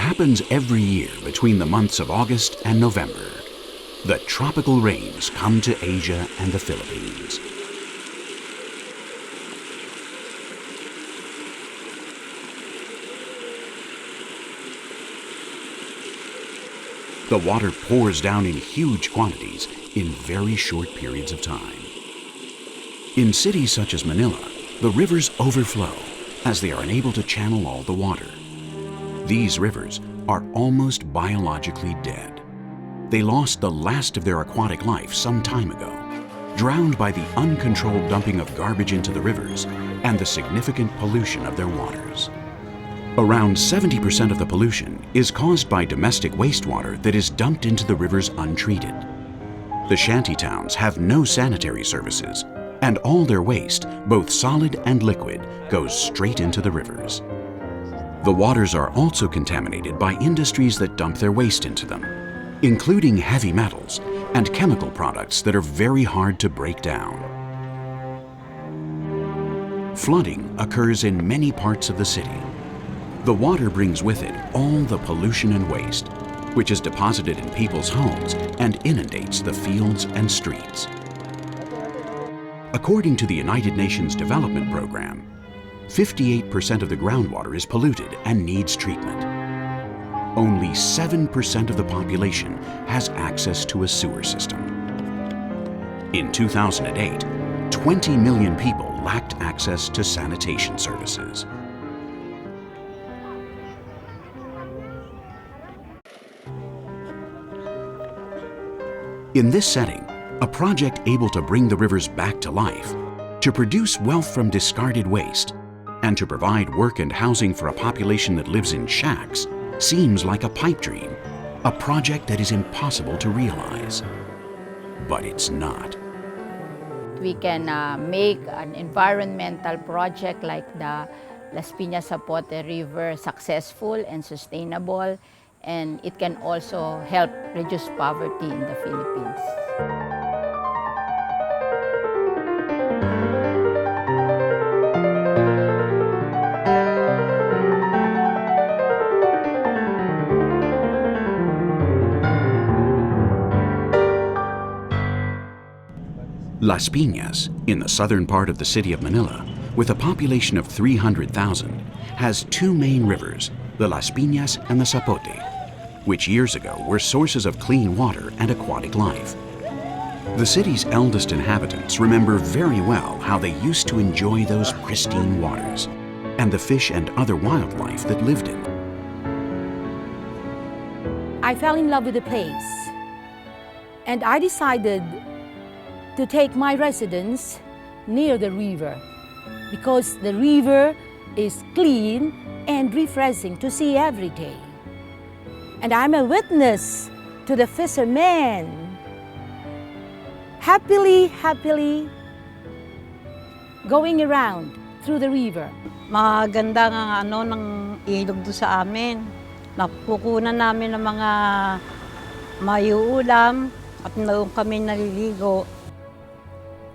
happens every year between the months of August and November. The tropical rains come to Asia and the Philippines. The water pours down in huge quantities in very short periods of time. In cities such as Manila, the rivers overflow as they are unable to channel all the water. These rivers are almost biologically dead. They lost the last of their aquatic life some time ago, drowned by the uncontrolled dumping of garbage into the rivers and the significant pollution of their waters. Around 70% of the pollution is caused by domestic wastewater that is dumped into the rivers untreated. The shanty towns have no sanitary services, and all their waste, both solid and liquid, goes straight into the rivers. The waters are also contaminated by industries that dump their waste into them, including heavy metals and chemical products that are very hard to break down. Flooding occurs in many parts of the city. The water brings with it all the pollution and waste, which is deposited in people's homes and inundates the fields and streets. According to the United Nations Development Program, 58% of the groundwater is polluted and needs treatment. Only 7% of the population has access to a sewer system. In 2008, 20 million people lacked access to sanitation services. In this setting, a project able to bring the rivers back to life, to produce wealth from discarded waste, and to provide work and housing for a population that lives in shacks seems like a pipe dream, a project that is impossible to realize. But it's not. We can make an environmental project like the Pinas-Zapote River successful and sustainable, and it can also help reduce poverty in the Philippines. Las Pinas, in the southern part of the city of Manila, with a population of 300,000, has two main rivers, the Las Pinas and the Zapote, which years ago were sources of clean water and aquatic life. The city's eldest inhabitants remember very well how they used to enjoy those pristine waters and the fish and other wildlife that lived in them. I fell in love with the place, and I decided to take my residence near the river because the river is clean and refreshing to see every day. And I'm a witness to the fishermen happily going around through the river. Maganda nga ng ilog doon sa amin. Napukunan namin ng mga mayuulam at noon kami naliligo.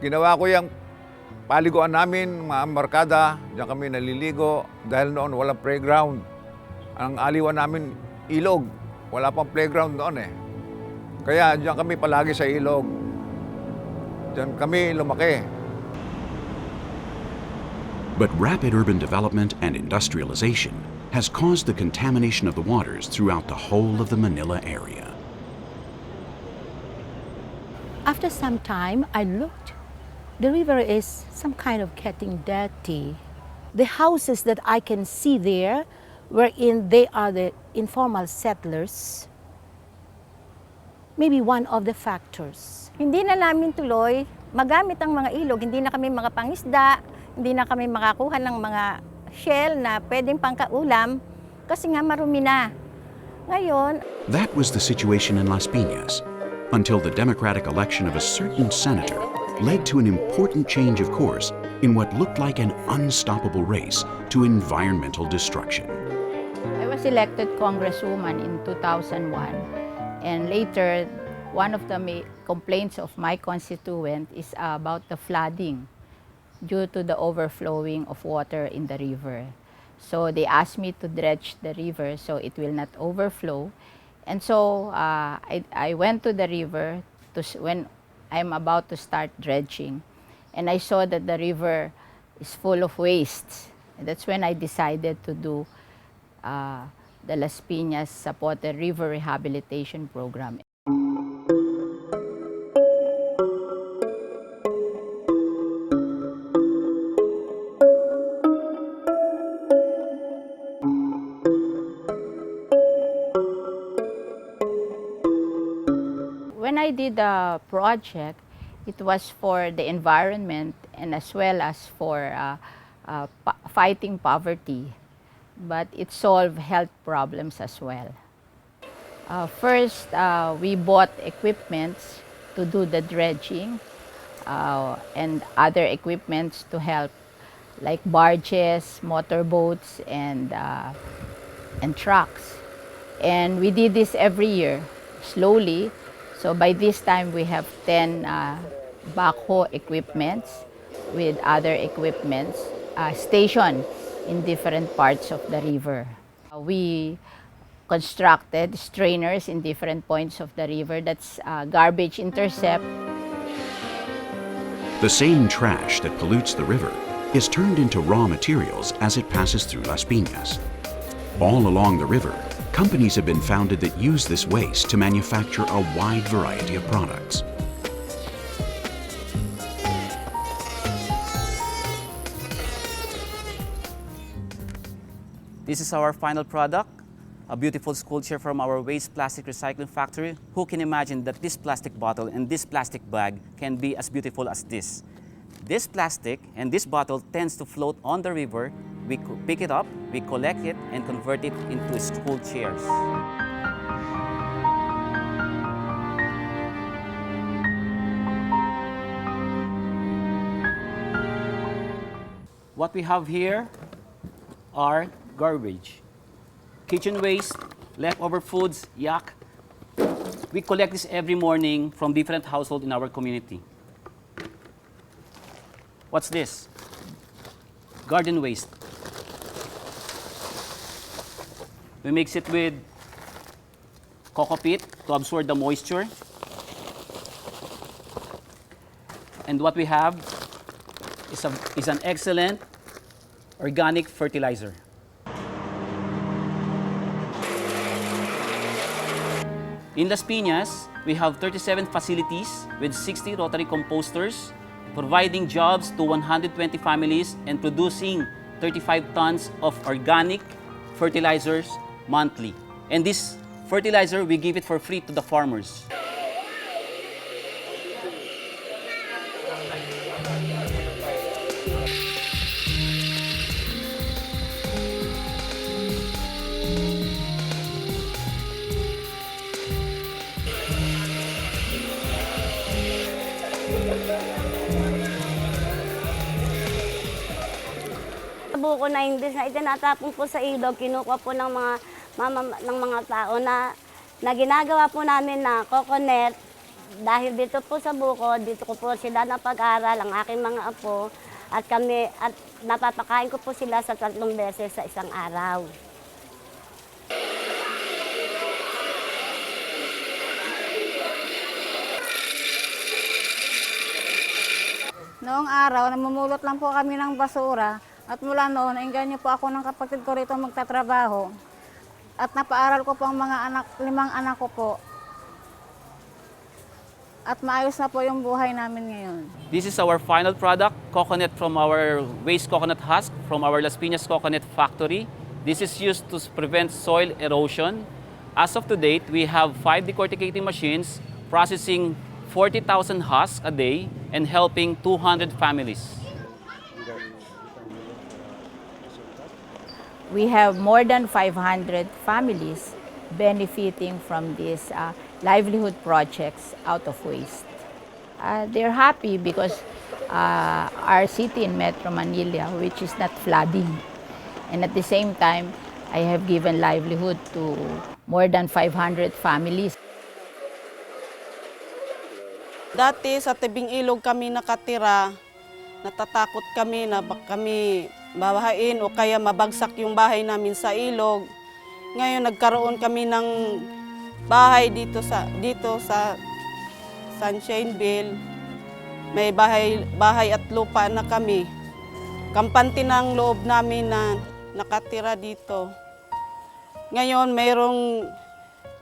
Ginawa ko yung paliguan namin, mga markada, diyan kami naliligo dahil noon walang playground. Ang aliwan namin, ilog. Wala pang playground noon eh. Kaya diyan kami palagi sa ilog. Diyan kami lumaki. But rapid urban development and industrialization has caused the contamination of the waters throughout the whole of the Manila area. After some time, I looked. The river is some kind of getting dirty. The houses that I can see there, wherein they are the informal settlers, maybe one of the factors. Hindi na namin tuloy magamit ang mga ilog, hindi na kami makapangisda, hindi na kami makakuha ng mga shell na pwedeng pangkaulam kasi nga marumi na. Ngayon, that was the situation in Las Pinas until the democratic election of a certain senator led to an important change of course in what looked like an unstoppable race to environmental destruction. I was elected congresswoman in 2001, and later one of the complaints of my constituent is about the flooding due to the overflowing of water in the river. So they asked me to dredge the river so it will not overflow. And so I went to the river when I'm about to start dredging. And I saw that the river is full of waste. And that's when I decided to do the Las Pinas-Zapote River Rehabilitation Program. When I did the project, it was for the environment and as well as for fighting poverty, but it solved health problems as well. First, we bought equipments to do the dredging and other equipments to help, like barges, motorboats, and trucks. And we did this every year, slowly. So by this time, we have 10 backhoe equipments with other equipments stationed in different parts of the river. We constructed strainers in different points of the river. That's garbage intercept. The same trash that pollutes the river is turned into raw materials as it passes through Las Pinas. All along the river, companies have been founded that use this waste to manufacture a wide variety of products. This is our final product, a beautiful sculpture from our waste plastic recycling factory. Who can imagine that this plastic bottle and this plastic bag can be as beautiful as this? This plastic and this bottle tends to float on the river. We pick it up, we collect it, and convert it into school chairs. What we have here are garbage, kitchen waste, leftover foods, yak. We collect this every morning from different households in our community. What's this? Garden waste. We mix it with coco peat to absorb the moisture. And what we have is an excellent organic fertilizer. In Las Pinas, we have 37 facilities with 60 rotary composters, providing jobs to 120 families and producing 35 tons of organic fertilizers monthly. And this fertilizer, we give it for free to the farmers. Buko na hindi na itinatapon po sa ilog, kinukuha po ng mga tao na ginagawa po namin na coconut. Dahil dito po sa buko, dito ko po sila napag-aral, ang aking mga apo, at napapakain ko po sila sa 3 beses sa isang araw. Noong araw, namumulot lang po kami ng basura. At mula noon, nainganyo po ako ng kapatid ko rito magtatrabaho. At napaaral ko po ang mga 5 anak ko po. At maayos na po yung buhay namin ngayon. This is our final product, coconut from our waste coconut husk from our Las Pinas Coconut Factory. This is used to prevent soil erosion. As of to date, we have 5 decorticating machines processing 40,000 husks a day and helping 200 families. We have more than 500 families benefiting from these livelihood projects out of waste. They're happy because our city in Metro Manila, which is not flooding, and at the same time, I have given livelihood to more than 500 families. Dati sa tibing ilog kami nakatira. natatakot kami na baka kami babahain o kaya mabagsak yung bahay namin sa ilog. Ngayon nagkaroon kami ng bahay dito sa Sunshineville. May bahay at lupa na kami. Kampante ng loob namin na nakatira dito. Ngayon mayroong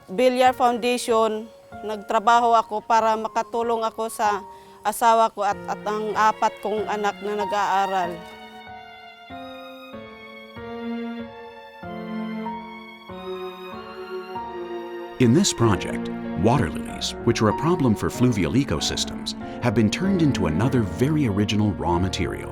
Billiard Foundation. Nagtrabaho ako para makatulong ako sa asawa ko at ang 4 kong anak na nag-aaral. In this project, water lilies, which are a problem for fluvial ecosystems, have been turned into another very original raw material.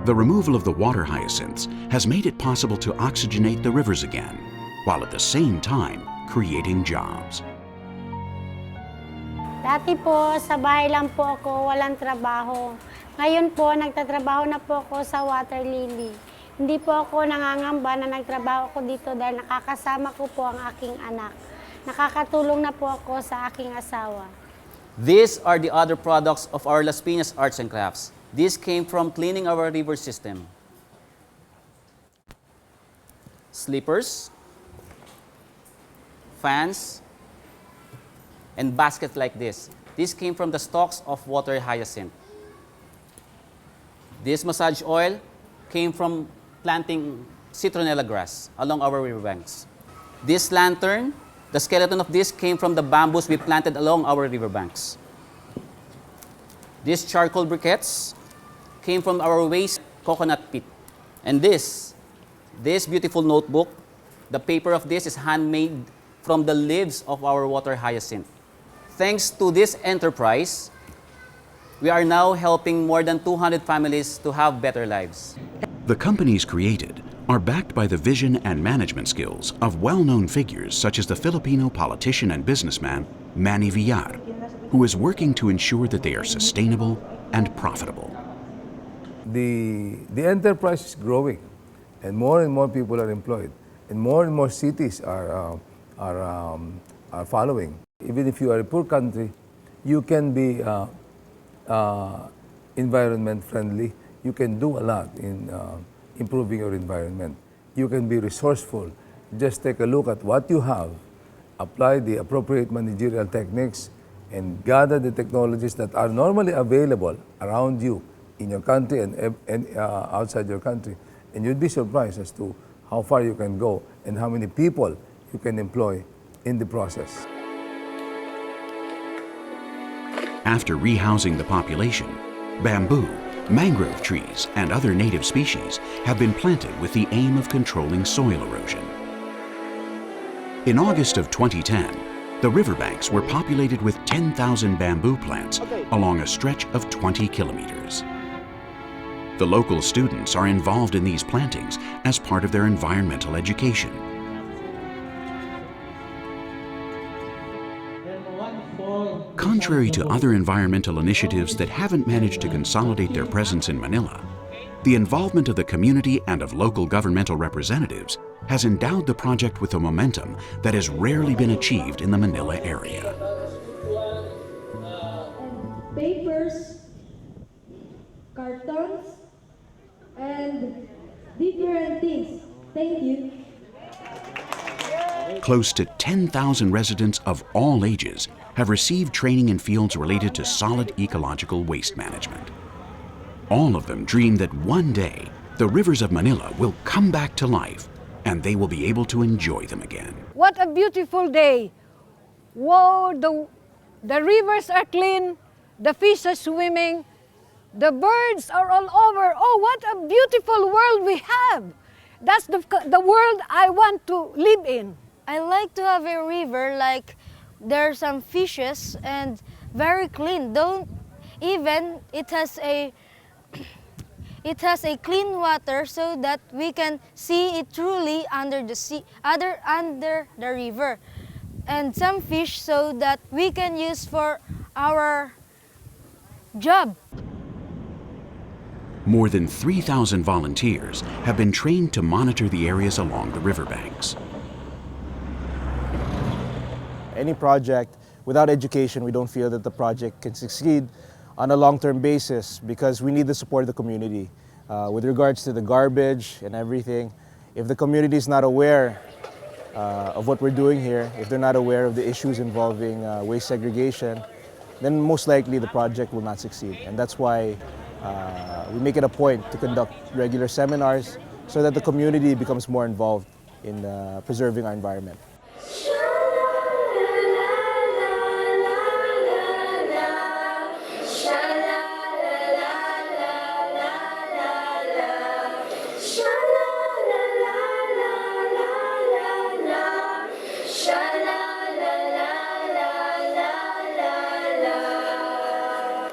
The removal of the water hyacinths has made it possible to oxygenate the rivers again, while at the same time creating jobs. Dati po, sa bahay lang po ako, walang trabaho. Ngayon po, nagtatrabaho na po ako sa water lily. Hindi po ako nangangamba na nagtrabaho ako dito dahil nakakasama ko po ang aking anak. Nakakatulong na po ako sa aking asawa. These are the other products of our Las Pinas Arts and Crafts. These came from cleaning our river system. Slippers, fans, and baskets like this. This came from the stalks of water hyacinth. This massage oil came from planting citronella grass along our riverbanks. This lantern, the skeleton of this came from the bamboos we planted along our riverbanks. These charcoal briquettes came from our waste coconut pit. And this beautiful notebook, the paper of this is handmade from the leaves of our water hyacinth. Thanks to this enterprise, we are now helping more than 200 families to have better lives. The companies created are backed by the vision and management skills of well-known figures such as the Filipino politician and businessman Manny Villar, who is working to ensure that they are sustainable and profitable. The enterprise is growing, and more people are employed, and more cities are following. Even if you are a poor country, you can be environment friendly. You can do a lot in improving your environment. You can be resourceful. Just take a look at what you have, apply the appropriate managerial techniques, and gather the technologies that are normally available around you in your country and outside your country. And you'd be surprised as to how far you can go and how many people you can employ in the process. After rehousing the population, bamboo, mangrove trees, and other native species have been planted with the aim of controlling soil erosion. In August of 2010, the riverbanks were populated with 10,000 bamboo plants along a stretch of 20 kilometers. The local students are involved in these plantings as part of their environmental education. Contrary to other environmental initiatives that haven't managed to consolidate their presence in Manila, the involvement of the community and of local governmental representatives has endowed the project with a momentum that has rarely been achieved in the Manila area. Papers, cartons, and different things. Thank you. Close to 10,000 residents of all ages have received training in fields related to solid ecological waste management. All of them dream that one day the rivers of Manila will come back to life and they will be able to enjoy them again. What a beautiful day! Whoa, the rivers are clean, the fish are swimming, the birds are all over. Oh, what a beautiful world we have! That's the world I want to live in. I like to have a river like there are some fishes and very clean. It has a clean water so that we can see it truly under the river, and some fish so that we can use for our job. More than 3,000 volunteers have been trained to monitor the areas along the riverbanks. Any project, without education, we don't feel that the project can succeed. on a long-term basis because we need the support of the community. With regards to the garbage and everything, if the community is not aware of what we're doing here, if they're not aware of the issues involving waste segregation, then most likely the project will not succeed. And that's why we make it a point to conduct regular seminars so that the community becomes more involved in preserving our environment.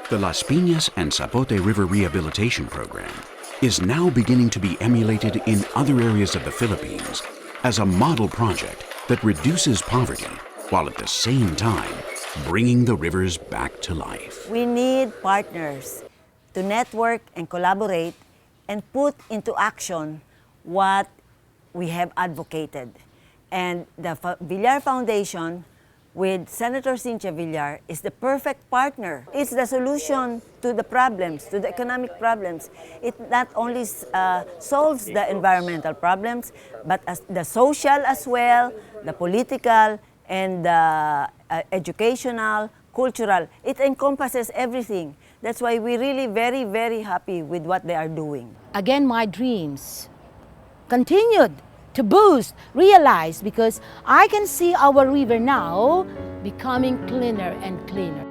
The Las Pinas and Zapote River Rehabilitation Program is now beginning to be emulated in other areas of the Philippines as a model project that reduces poverty while at the same time bringing the rivers back to life. We need partners to network and collaborate and put into action what we have advocated. And the Villar Foundation with Senator Cynthia Villar is the perfect partner. It's the solution to the problems, to the economic problems. It not only solves the environmental problems, but the social as well, the political, and the educational, cultural. It encompasses everything. That's why we're really very, very happy with what they are doing. Again, my dreams continued to boost, realize, because I can see our river now becoming cleaner and cleaner.